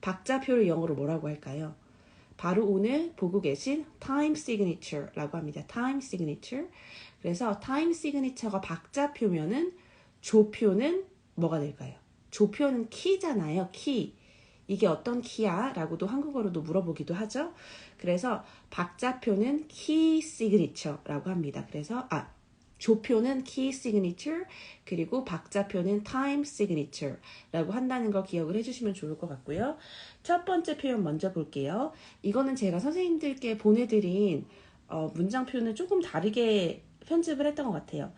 박자표를 영어로 뭐라고 할까요? 바로 오늘 보고 계신 time signature라고 합니다. time signature. 그래서 time signature가 박자표면은 조표는 뭐가 될까요? 조표는 키잖아요. 키. 이게 어떤 키야? 라고도 한국어로도 물어보기도 하죠. 그래서 박자표는 key signature라고 합니다. 그래서 조표는 key signature 그리고 박자표는 time signature라고 한다는 거 기억을 해주시면 좋을 것 같고요. 첫 번째 표현 먼저 볼게요. 이거는 제가 선생님들께 보내드린 문장표는 조금 다르게 편집을 했던 것 같아요.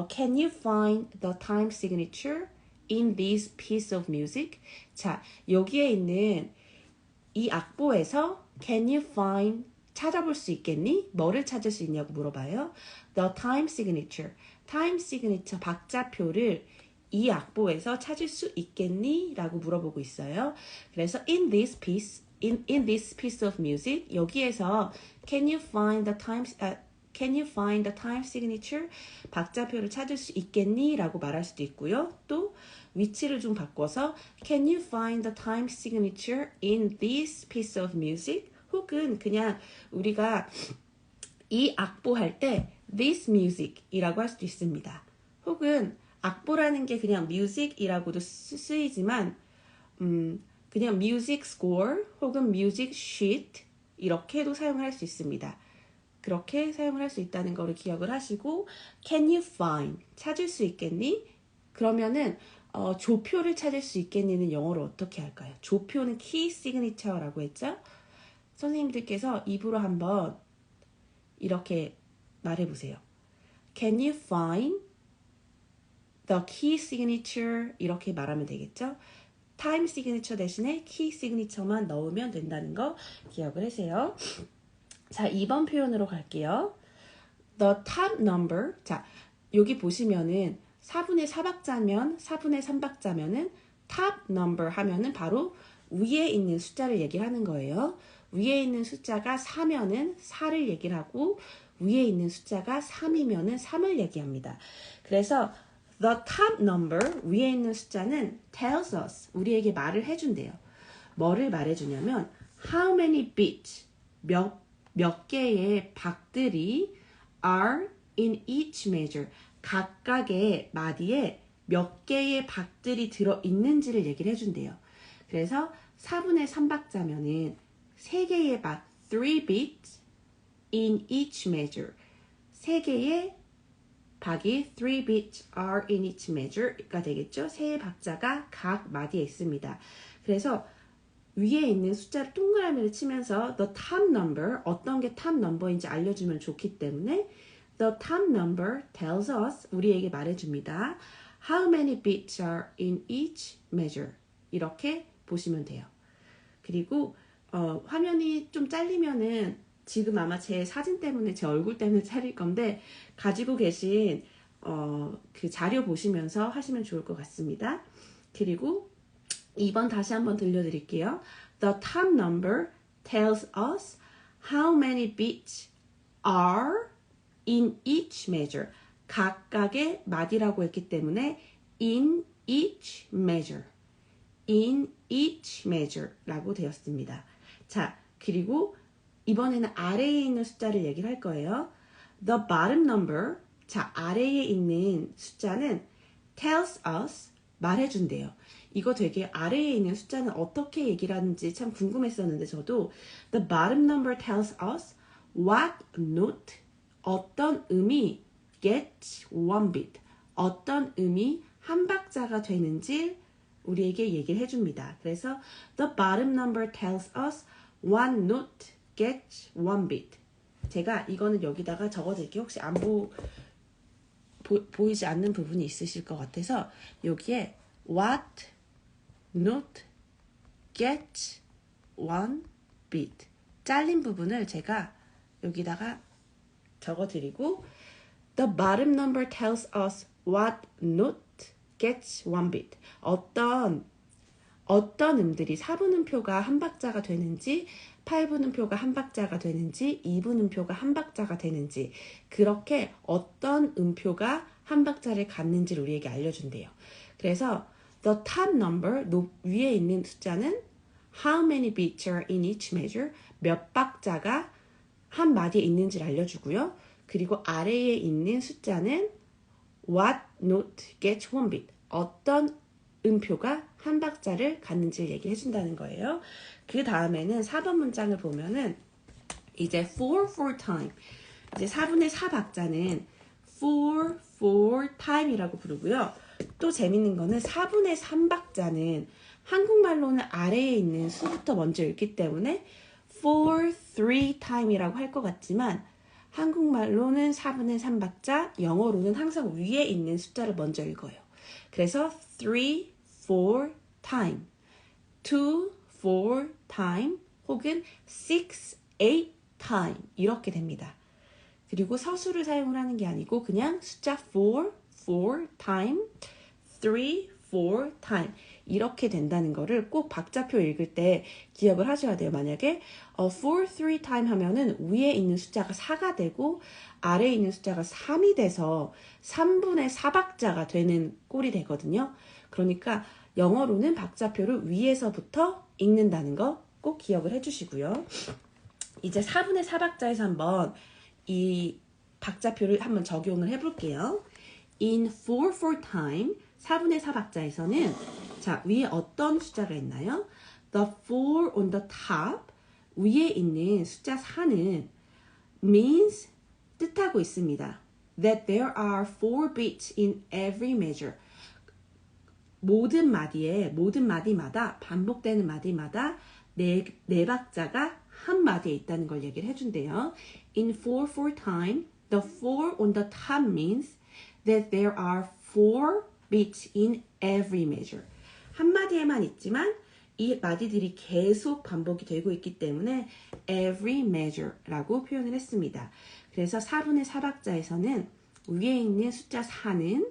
Can you find the time signature in this piece of music? 자, 여기에 있는 이 악보에서 Can you find 찾아볼 수 있겠니? 뭐를 찾을 수 있냐고 물어봐요. The time signature. time signature 박자표를 이 악보에서 찾을 수 있겠니? 라고 물어보고 있어요. 그래서 in this piece of music 여기에서 Can you find the time signature? 박자표를 찾을 수 있겠니? 라고 말할 수도 있고요. 또 위치를 좀 바꿔서 Can you find the time signature in this piece of music? 혹은 그냥 우리가 이 악보 할 때 this music 이라고 할 수도 있습니다. 혹은 악보라는 게 그냥 music이라고도 쓰이지만 그냥 music score 혹은 music sheet 이렇게도 사용을 할 수 있습니다. 그렇게 사용을 할 수 있다는 거를 기억을 하시고 Can you find? 찾을 수 있겠니? 그러면은 조표를 찾을 수 있겠니는 영어로 어떻게 할까요? 조표는 key signature라고 했죠? 선생님들께서 입으로 한번 이렇게 말해보세요. Can you find the key signature? 이렇게 말하면 되겠죠? time signature 대신에 key signature만 넣으면 된다는 거 기억을 하세요. 자, 2번 표현으로 갈게요. The top number. 자, 여기 보시면은 4분의 4박자면 4분의 3박자면은 top number 하면은 바로 위에 있는 숫자를 얘기하는 거예요. 위에 있는 숫자가 4면은 4를 얘기를 하고 위에 있는 숫자가 3이면은 3을 얘기합니다. 그래서 the top number 위에 있는 숫자는 tells us 우리에게 말을 해준대요. 뭐를 말해주냐면 how many beats 몇 개의 박들이 are in each measure 각각의 마디에 몇 개의 박들이 들어있는지를 얘기를 해준대요. 그래서 4분의 3박자면은 3개의 박, 3 beats in each measure. 3개의 박이 3 beats are in each measure가 되겠죠. 3 박자가 각 마디에 있습니다. 그래서 위에 있는 숫자를 동그라미를 치면서 the top number, 어떤 게 top number인지 알려주면 좋기 때문에 the top number tells us, 우리에게 말해줍니다. How many beats are in each measure. 이렇게 보시면 돼요. 그리고 화면이 좀 잘리면은 지금 아마 제 사진 때문에 제 얼굴 때문에 잘릴 건데 가지고 계신 그 자료 보시면서 하시면 좋을 것 같습니다. 그리고 2번 다시 한번 들려드릴게요. The top number tells us how many beats are in each measure. 각각의 마디라고 했기 때문에 in each measure. in each measure라고 되었습니다. 자, 그리고 이번에는 아래에 있는 숫자를 얘기를 할 거예요. The bottom number, 자, 아래에 있는 숫자는 tells us, 말해준대요. 이거 되게 아래에 있는 숫자는 어떻게 얘기를 하는지 참 궁금했었는데 저도 The bottom number tells us what note, 어떤 음이 gets one beat, 어떤 음이 한 박자가 되는지 우리에게 얘기를 해줍니다. 그래서 the bottom number tells us one note gets one beat. 제가 이거는 여기다가 적어드릴게요. 혹시 안 보이지 않는 부분이 있으실 것 같아서 여기에 what note gets one beat. 잘린 부분을 제가 여기다가 적어드리고 the bottom number tells us what note gets one beat. 어떤 음들이 4분음표가 한 박자가 되는지 8분음표가 한 박자가 되는지 2분음표가 한 박자가 되는지 그렇게 어떤 음표가 한 박자를 갖는지를 우리에게 알려준대요. 그래서 the top number 위에 있는 숫자는 how many beats are in each measure, 몇 박자가 한 마디에 있는지를 알려주고요. 그리고 아래에 있는 숫자는 what note gets one beat, 어떤 음표가 한 박자를 갖는지를 얘기해 준다는 거예요. 그 다음에는 4번 문장을 보면은 이제 4 time, 이제 4분의 4 박자는 4 time이라고 부르고요. 또 재밌는 거는 4분의 3 박자는 한국말로는 아래에 있는 수부터 먼저 읽기 때문에 3 time이라고 할 것 같지만 한국말로는 4분의 3 박자, 영어로는 항상 위에 있는 숫자를 먼저 읽어요. 그래서 3, 4 time, 2, 4 time 혹은 6, 8 time 이렇게 됩니다. 그리고 서술을 사용을 하는 게 아니고 그냥 숫자 4 time, 3, 4 time 이렇게 된다는 거를 꼭 박자표 읽을 때 기억을 하셔야 돼요. 만약에 4, 3 time 하면은 위에 있는 숫자가 4가 되고 아래에 있는 숫자가 3이 돼서 3분의 4박자가 되는 꼴이 되거든요. 그러니까 영어로는 박자표를 위에서부터 읽는다는 거 꼭 기억을 해주시고요. 이제 4분의 4박자에서 한번 이 박자표를 한번 적용을 해볼게요. In 4 time, 4분의 4박자에서는 자, 위에 어떤 숫자가 있나요? The 4 on the top, 위에 있는 숫자 4는 means, 뜻하고 있습니다. That there are 4 beats in every measure. 모든 마디마다 반복되는 마디마다 네 박자가 한 마디에 있다는 걸 얘기를 해준대요. In 4 time, the 4 on the top means that there are 4 beats in every measure. 한 마디에만 있지만 이 마디들이 계속 반복이 되고 있기 때문에 every measure라고 표현을 했습니다. 그래서 4분의 4박자에서는 위에 있는 숫자 4는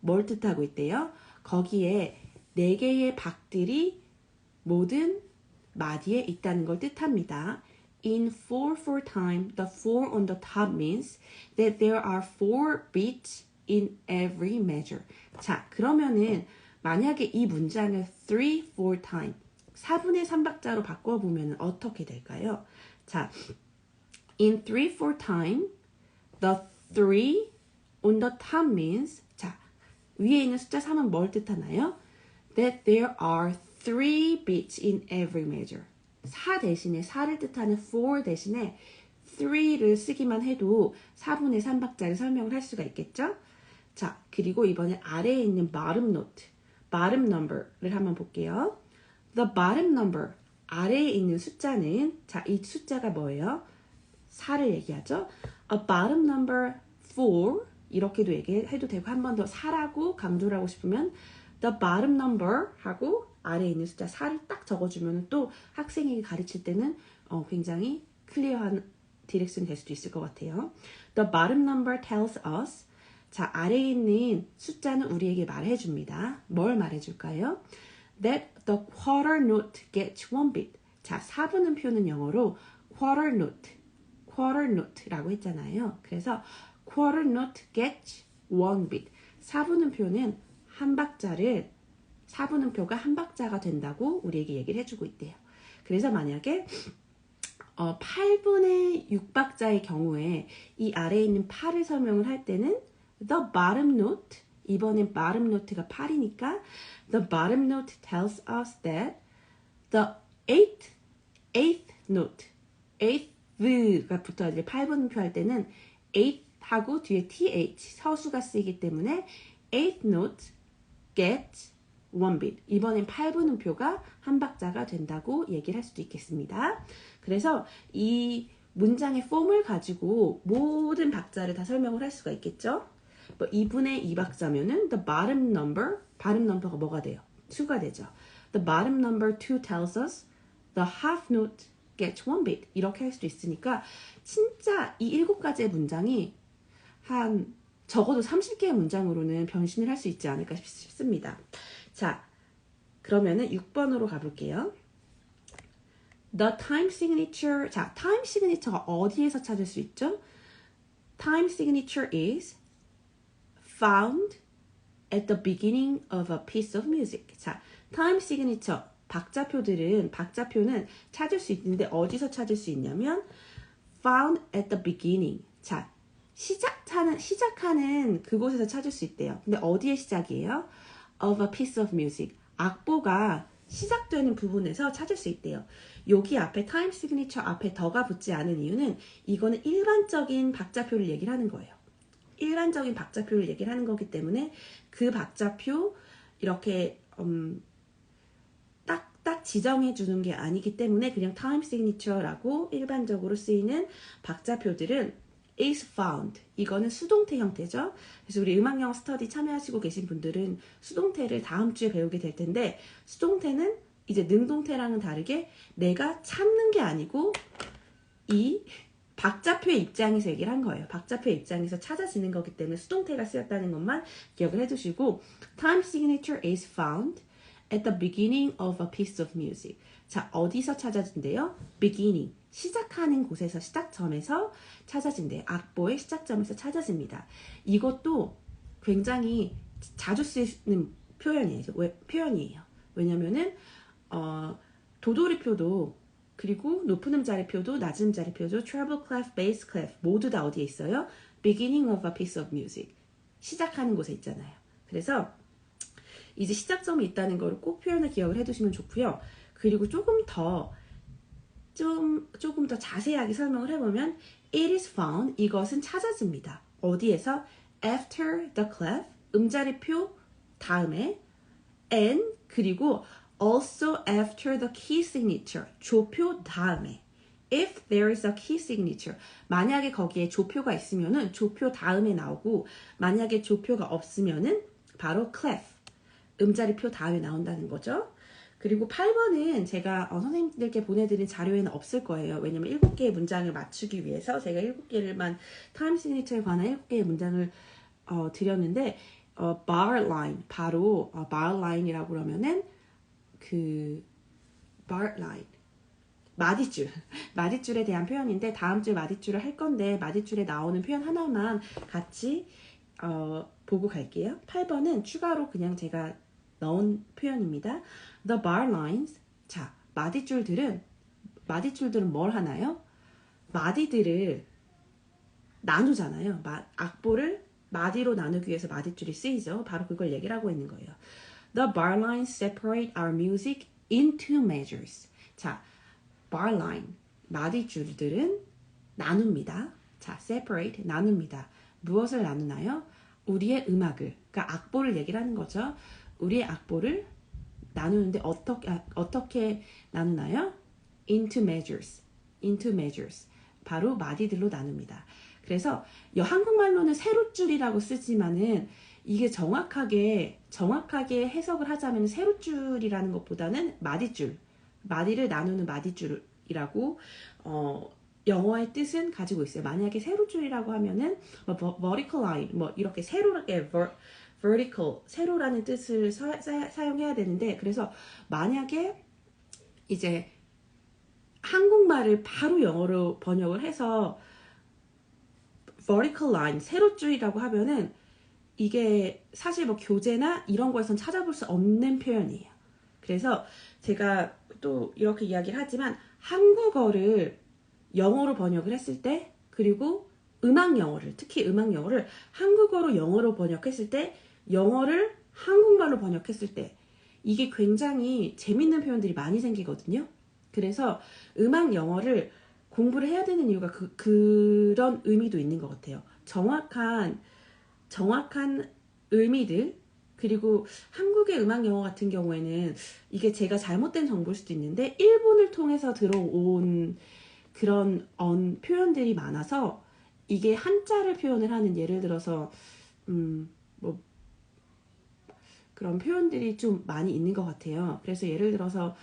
뭘 뜻하고 있대요? 거기에 4개의 박들이 모든 마디에 있다는 걸 뜻합니다. In 4 time, the 4 on the top means that there are 4 beats in every measure. 자, 그러면은 만약에 이 문장을 3, 4 time, 4분의 3박자로 바꿔보면 어떻게 될까요? 자, in 3, 4 time, the 3 on the top means, 자, 위에 있는 숫자 3은 뭘 뜻하나요? That there are 3 beats in every measure. 4 대신에 4를 뜻하는 4 대신에 3를 쓰기만 해도 4분의 3박자를 설명을 할 수가 있겠죠? 자, 그리고 이번에 아래에 있는 bottom note, bottom number를 한번 볼게요. The bottom number, 아래에 있는 숫자는, 자, 이 숫자가 뭐예요? 4를 얘기하죠. A bottom number 4, 이렇게도 얘기해도 되고 한 번 더 4라고 강조를 하고 싶으면 the bottom number 하고 아래에 있는 숫자 4를 딱 적어주면 또 학생에게 가르칠 때는 굉장히 클리어한 디렉션이 될 수도 있을 것 같아요. The bottom number tells us, 자, 아래에 있는 숫자는 우리에게 말해줍니다. 뭘 말해줄까요? That the quarter note gets one beat. 자, 4분음표는 영어로 quarter note라고 했잖아요. 그래서 quarter note gets one beat. 4분음표는 한 박자를 4분음표가 한 박자가 된다고 우리에게 얘기를 해주고 있대요. 그래서 만약에 8분의 6박자의 경우에 이 아래에 있는 8을 설명을 할 때는 the bottom note, 이번엔 bottom note가 8이니까 the bottom note tells us that the eighth note, eighth가 붙어야 돼. 8분음표 할 때는 eighth 하고 뒤에 th 서수가 쓰이기 때문에 eighth note gets one beat. 이번엔 8분음표가 한 박자가 된다고 얘기를 할 수도 있겠습니다. 그래서 이 문장의 폼을 가지고 모든 박자를 다 설명을 할 수가 있겠죠. 뭐 2분의 2박자면은 the bottom number가 뭐가 돼요? 2가 되죠. The bottom number 2 tells us the half note gets one beat. 이렇게 할 수도 있으니까 진짜 이 7가지의 문장이 한 적어도 30개의 문장으로는 변신을 할 수 있지 않을까 싶습니다. 자, 그러면은 6번으로 가볼게요. The time signature. 자, time signature가 어디에서 찾을 수 있죠? Time signature is found at the beginning of a piece of music. 자, time signature 박자표는 찾을 수 있는데 어디서 찾을 수 있냐면 found at the beginning. 자, 시작하는 그곳에서 찾을 수 있대요. 근데 어디에 시작이에요? Of a piece of music. 악보가 시작되는 부분에서 찾을 수 있대요. 여기 앞에 time signature 앞에 더가 붙지 않은 이유는 이거는 일반적인 박자표를 얘기를 하는 거예요. 일반적인 박자표를 얘기를 하는 거기 때문에 그 박자표 이렇게 딱 지정해 주는 게 아니기 때문에 그냥 time signature라고 일반적으로 쓰이는 박자표들은 is found. 이거는 수동태 형태죠. 그래서 우리 음악영어 스터디 참여하시고 계신 분들은 수동태를 다음 주에 배우게 될 텐데 수동태는 이제 능동태랑은 다르게 내가 찾는 게 아니고 이 박자표의 입장에서 얘기를 한 거예요. 박자표의 입장에서 찾아지는 거기 때문에 수동태가 쓰였다는 것만 기억을 해두시고 time signature is found at the beginning of a piece of music. 자, 어디서 찾아진대요? beginning. 시작하는 곳에서, 시작점에서 찾아진대요. 악보의 시작점에서 찾아집니다. 이것도 굉장히 자주 쓰이는 표현이에요. 왜냐면은 도돌이표도 그리고 높은 음자리표도 낮은 음자리표도 treble clef, bass clef 모두 다 어디에 있어요? beginning of a piece of music. 시작하는 곳에 있잖아요. 그래서 이제 시작점이 있다는 거를 꼭 표현을 기억을 해두시면 좋고요. 그리고 조금 더 자세하게 설명을 해보면 it is found, 이것은 찾아집니다. 어디에서? after the clef, 음자리표 다음에 and 그리고 also after the key signature, 조표 다음에 if there is a key signature, 만약에 거기에 조표가 있으면은 조표 다음에 나오고 만약에 조표가 없으면은 바로 clef, 음자리표 다음에 나온다는 거죠. 그리고 8번은 제가 선생님들께 보내드린 자료에는 없을 거예요. 왜냐면 7개의 문장을 맞추기 위해서 제가 7개를만 타임 시그니처에 관한 7개의 문장을 드렸는데 bar line, 바로 bar line이라고 그러면은 그 bar line, 마디줄에 대한 표현인데 다음 주에 마디줄을 할 건데 마디줄에 나오는 표현 하나만 같이 보고 갈게요. 8번은 추가로 그냥 제가 넣은 표현입니다. The bar lines. 자, 마디줄들은 뭘 하나요? 마디들을 나누잖아요. 악보를 마디로 나누기 위해서 마디줄이 쓰이죠. 바로 그걸 얘기를 하고 있는 거예요. The bar lines separate our music into measures. 자, bar line, 마디줄들은 나눕니다. 자, separate, 나눕니다. 무엇을 나누나요? 우리의 음악을, 그러니까 악보를 얘기를 하는 거죠. 우리의 악보를 나누는데 어떻게 나누나요? into measures. 바로 마디들로 나눕니다. 그래서 한국말로는 세로줄이라고 쓰지만은 이게 정확하게 해석을 하자면 세로줄이라는 것보다는 마디를 나누는 마디줄이라고 영어의 뜻은 가지고 있어요. 만약에 세로줄이라고 하면은 vertical line, 이렇게 세로게 vertical, 세로라는 뜻을 사용해야 되는데 그래서 만약에 이제 한국말을 바로 영어로 번역을 해서 vertical line, 세로줄이라고 하면은 이게 사실 교재나 이런 거에선 찾아볼 수 없는 표현이에요. 그래서 제가 또 이렇게 이야기를 하지만 한국어를 영어로 번역을 했을 때 그리고 특히 음악 영어를 한국어로 영어로 번역했을 때 영어를 한국말로 번역했을 때 이게 굉장히 재밌는 표현들이 많이 생기거든요. 그래서 음악 영어를 공부를 해야 되는 이유가 그런 의미도 있는 것 같아요. 정확한 의미들, 그리고 한국의 음악 영어 같은 경우에는 이게 제가 잘못된 정보일 수도 있는데 일본을 통해서 들어온 그런 표현들이 많아서 이게 한자를 표현을 하는, 예를 들어서 그런 표현들이 좀 많이 있는 것 같아요. 그래서 예를 들어서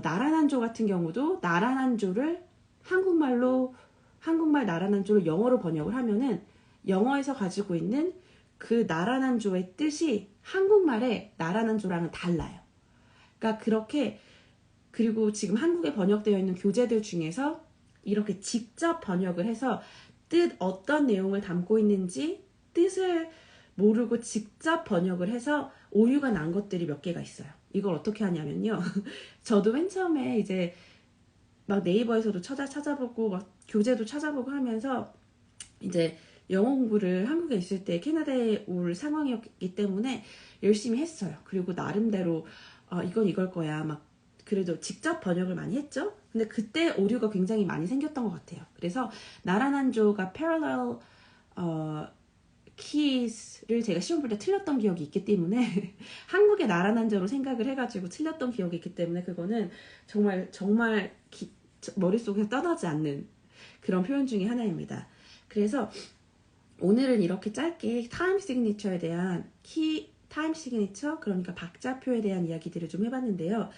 나란한조 같은 경우도 나란한조를 한국말 나란한조를 영어로 번역을 하면은 영어에서 가지고 있는 그 나란한조의 뜻이 한국말의 나란한조랑은 달라요. 그러니까 그렇게, 그리고 지금 한국에 번역되어 있는 교재들 중에서 이렇게 직접 번역을 해서 어떤 내용을 담고 있는지 뜻을 모르고 직접 번역을 해서 오류가 난 것들이 몇 개가 있어요. 이걸 어떻게 하냐면요. 저도 맨 처음에 이제 막 네이버에서도 찾아보고 막 교재도 찾아보고 하면서 이제 영어 공부를 한국에 있을 때 캐나다에 올 상황이었기 때문에 열심히 했어요. 그리고 나름대로 이건 이걸 거야 막 그래도 직접 번역을 많이 했죠. 근데 그때 오류가 굉장히 많이 생겼던 것 같아요. 그래서 나라난조가 parallel keys를 제가 시험 볼 때 틀렸던 기억이 있기 때문에 한국의 나라난조로 생각을 해가지고 틀렸던 기억이 있기 때문에 그거는 정말 머릿속에서 떠나지 않는 그런 표현 중에 하나입니다. 그래서 오늘은 이렇게 짧게 타임 시그니처에 대한 타임 시그니처 그러니까 박자표에 대한 이야기들을 좀 해봤는데요.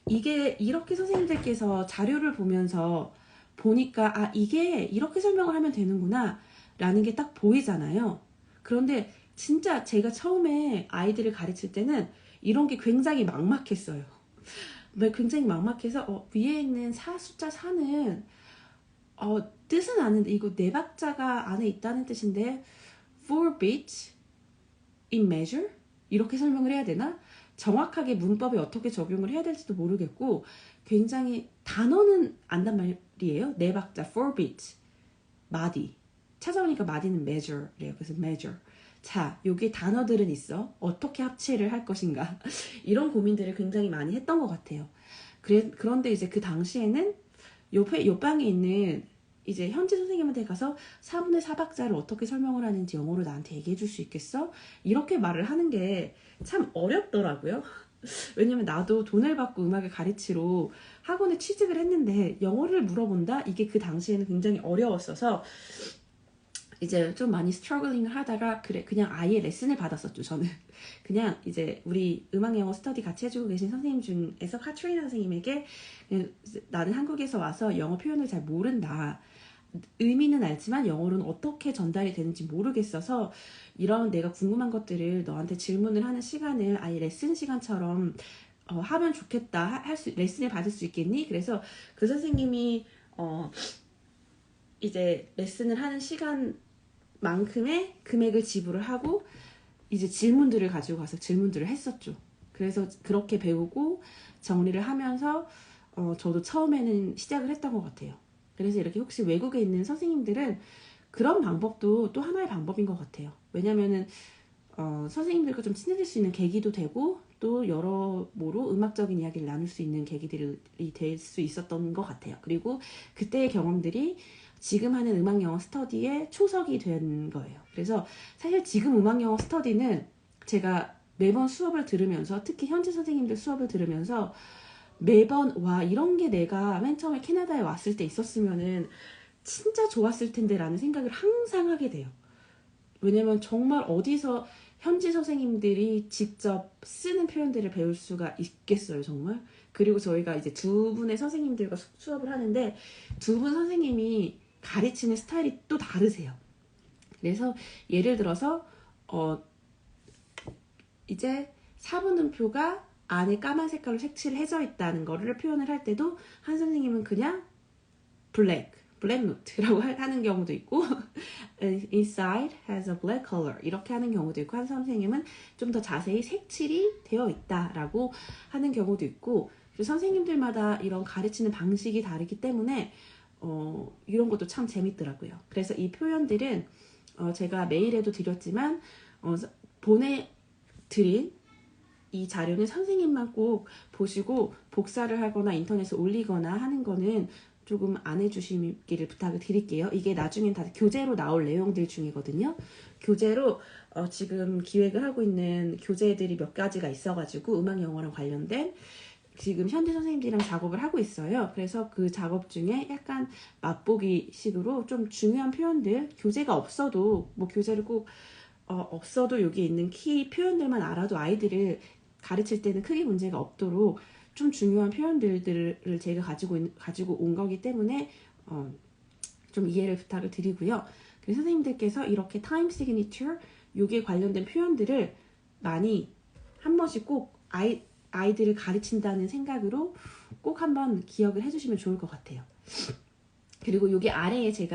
이게 이렇게 선생님들께서 자료를 보면서 보니까 이게 이렇게 설명을 하면 되는구나 라는 게 딱 보이잖아요. 그런데 진짜 제가 처음에 아이들을 가르칠 때는 이런 게 굉장히 막막했어요. 굉장히 막막해서 위에 있는 숫자 4는 뜻은 아는데 이거 네 박자가 안에 있다는 뜻인데 4 beats in measure? 이렇게 설명을 해야 되나? 정확하게 문법에 어떻게 적용을 해야 될지도 모르겠고 굉장히 단어는 안단 말이에요. 네 박자 4 beats 마디 찾아보니까 마디는 measure래요. 그래서 measure 자 여기 단어들은 있어 어떻게 합체를 할 것인가 이런 고민들을 굉장히 많이 했던 것 같아요. 그런데 이제 그 당시에는 요 방에 있는 이제 현지 선생님한테 가서 4분의 4박자를 어떻게 설명을 하는지 영어로 나한테 얘기해 줄 수 있겠어? 이렇게 말을 하는 게 참 어렵더라고요. 왜냐면 나도 돈을 받고 음악을 가르치러 학원에 취직을 했는데 영어를 물어본다? 이게 그 당시에는 굉장히 어려웠어서 이제 좀 많이 스트러글링을 하다가 그냥 아예 레슨을 받았었죠. 저는 그냥 이제 우리 음악 영어 스터디 같이 해주고 계신 선생님 중에서 카트리나 선생님에게 나는 한국에서 와서 영어 표현을 잘 모른다. 의미는 알지만 영어로는 어떻게 전달이 되는지 모르겠어서 이런 내가 궁금한 것들을 너한테 질문을 하는 시간을 아예 레슨 시간처럼 하면 좋겠다. 레슨을 받을 수 있겠니? 그래서 그 선생님이 이제 레슨을 하는 시간만큼의 금액을 지불을 하고 이제 질문들을 가지고 가서 질문들을 했었죠. 그래서 그렇게 배우고 정리를 하면서 저도 처음에는 시작을 했던 것 같아요. 그래서 이렇게 혹시 외국에 있는 선생님들은 그런 방법도 또 하나의 방법인 것 같아요. 왜냐면은 선생님들과 좀 친해질 수 있는 계기도 되고 또 여러모로 음악적인 이야기를 나눌 수 있는 계기들이 될 수 있었던 것 같아요. 그리고 그때의 경험들이 지금 하는 음악 영어 스터디의 초석이 된 거예요. 그래서 사실 지금 음악 영어 스터디는 제가 매번 수업을 들으면서 특히 현지 선생님들 수업을 들으면서 매번 와 이런 게 내가 맨 처음에 캐나다에 왔을 때 있었으면은 진짜 좋았을 텐데 라는 생각을 항상 하게 돼요. 왜냐면 정말 어디서 현지 선생님들이 직접 쓰는 표현들을 배울 수가 있겠어요, 정말. 그리고 저희가 이제 두 분의 선생님들과 수업을 하는데 두 분 선생님이 가르치는 스타일이 또 다르세요. 그래서 예를 들어서 이제 사분음표가 안에 까만 색깔로 색칠을 해져 있다는 거를 표현을 할 때도 한 선생님은 그냥 black note라고 하는 경우도 있고 inside has a black color 이렇게 하는 경우도 있고 한 선생님은 좀 더 자세히 색칠이 되어 있다라고 하는 경우도 있고 선생님들마다 이런 가르치는 방식이 다르기 때문에 이런 것도 참 재밌더라고요. 그래서 이 표현들은 제가 메일에도 드렸지만 보내드린 이 자료는 선생님만 꼭 보시고 복사를 하거나 인터넷에 올리거나 하는 거는 조금 안 해주시기를 부탁을 드릴게요. 이게 나중엔 다 교재로 나올 내용들 중이거든요. 교재로 지금 기획을 하고 있는 교재들이 몇 가지가 있어가지고 음악 영어랑 관련된 지금 현지 선생님들이랑 작업을 하고 있어요. 그래서 그 작업 중에 약간 맛보기 식으로 좀 중요한 표현들 교재가 없어도 뭐 교재를 꼭 없어도 여기 있는 키 표현들만 알아도 아이들을 가르칠 때는 크게 문제가 없도록 좀 중요한 표현들을 제가 가지고 온 거기 때문에 좀 이해를 부탁을 드리고요. 그래서 선생님들께서 이렇게 타임 시그니처 요게 관련된 표현들을 많이 한 번씩 꼭 아이들을 가르친다는 생각으로 꼭 한번 기억을 해주시면 좋을 것 같아요. 그리고 여기 아래에 제가